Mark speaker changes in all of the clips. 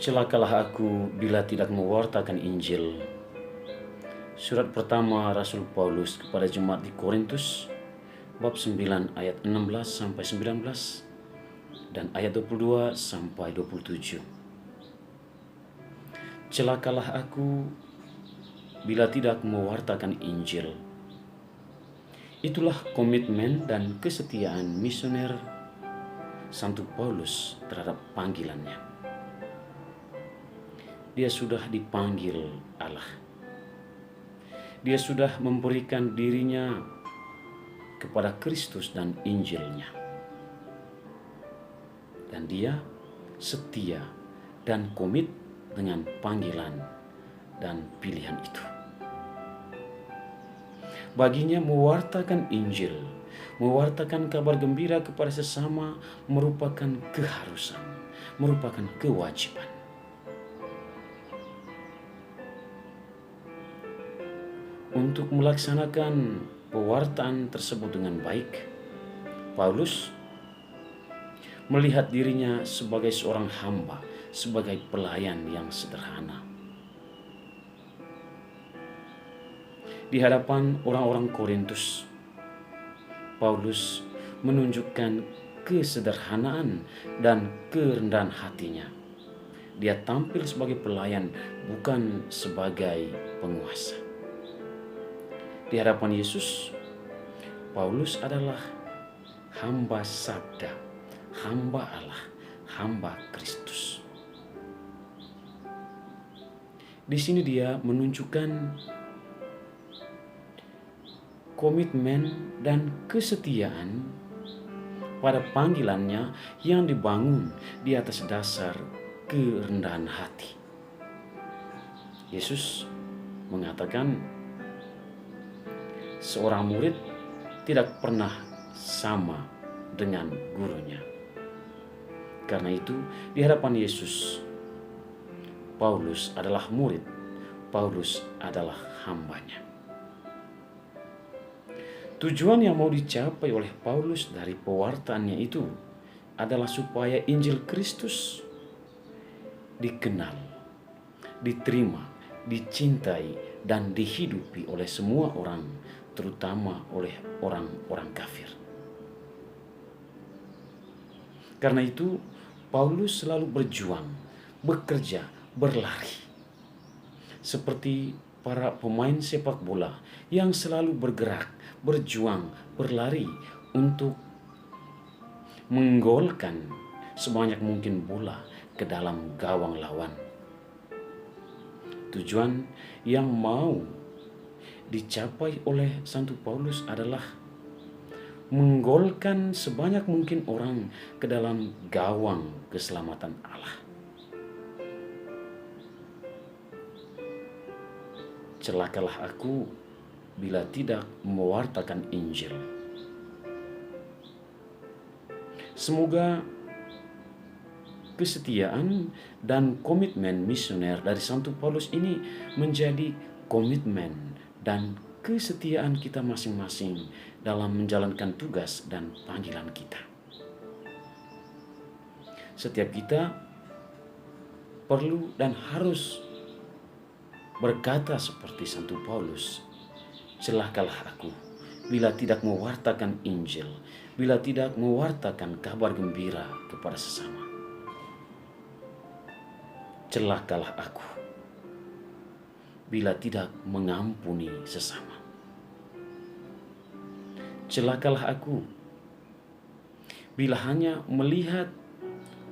Speaker 1: Celakalah aku bila tidak mewartakan Injil. Surat pertama Rasul Paulus kepada jemaat di Korintus, bab 9 ayat 16 sampai 19 dan ayat 22 sampai 27. Celakalah aku bila tidak mewartakan Injil. Itulah komitmen dan kesetiaan misioner Santo Paulus terhadap panggilannya. Dia sudah dipanggil Allah. Dia sudah memberikan dirinya kepada Kristus dan Injilnya. Dan dia setia dan komit dengan panggilan dan pilihan itu. Baginya mewartakan Injil, mewartakan kabar gembira kepada sesama merupakan keharusan, merupakan kewajiban. Untuk melaksanakan pewartaan tersebut dengan baik, Paulus melihat dirinya sebagai seorang hamba, sebagai pelayan yang sederhana. Di hadapan orang-orang Korintus, Paulus menunjukkan kesederhanaan dan kerendahan hatinya. Dia tampil sebagai pelayan, bukan sebagai penguasa. Di hadapan Yesus, Paulus adalah hamba sabda, hamba Allah, hamba Kristus. Di sini dia menunjukkan komitmen dan kesetiaan pada panggilannya yang dibangun di atas dasar kerendahan hati. Yesus mengatakan, seorang murid tidak pernah sama dengan gurunya. Karena itu, di hadapan Yesus, Paulus adalah murid, Paulus adalah hambanya. Tujuan yang mau dicapai oleh Paulus dari pewartaannya itu adalah supaya Injil Kristus dikenal, diterima, dicintai, dan dihidupi oleh semua orang, terutama oleh orang-orang kafir. Karena itu, Paulus selalu berjuang, bekerja, berlari. Seperti para pemain sepak bola yang selalu bergerak, berjuang, berlari untuk menggolkan sebanyak mungkin bola ke dalam gawang lawan. Tujuan yang mau dicapai oleh Santo Paulus adalah menggolkan sebanyak mungkin orang ke dalam gawang keselamatan Allah. Celakalah aku bila tidak mewartakan Injil. Semoga kesetiaan dan komitmen misioner dari Santo Paulus ini menjadi komitmen dan kesetiaan kita masing-masing dalam menjalankan tugas dan panggilan kita. Setiap kita perlu dan harus berkata seperti Santo Paulus, celakalah aku bila tidak mewartakan Injil, bila tidak mewartakan kabar gembira kepada sesama. Celakalah aku bila tidak mengampuni sesama. Celakalah aku bila hanya melihat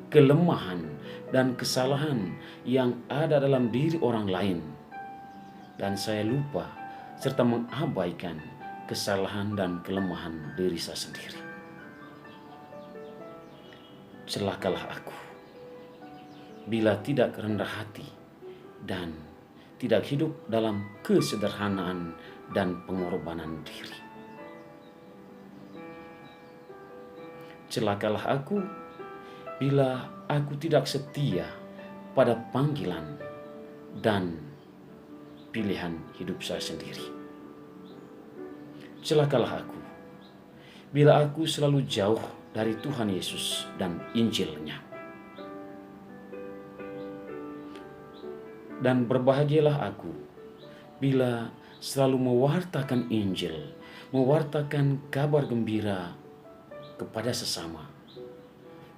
Speaker 1: kelemahan dan kesalahan yang ada dalam diri orang lain, dan saya lupa serta mengabaikan kesalahan dan kelemahan diri saya sendiri. Celakalah aku bila tidak rendah hati dan tidak hidup dalam kesederhanaan dan pengorbanan diri. Celakalah aku bila aku tidak setia pada panggilan dan pilihan hidup saya sendiri. Celakalah aku bila aku selalu jauh dari Tuhan Yesus dan Injil-Nya. Dan berbahagialah aku bila selalu mewartakan Injil, mewartakan kabar gembira kepada sesama.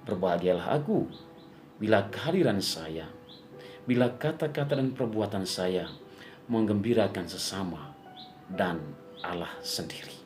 Speaker 1: Berbahagialah aku bila kehadiran saya, bila kata-kata dan perbuatan saya menggembirakan sesama dan Allah sendiri.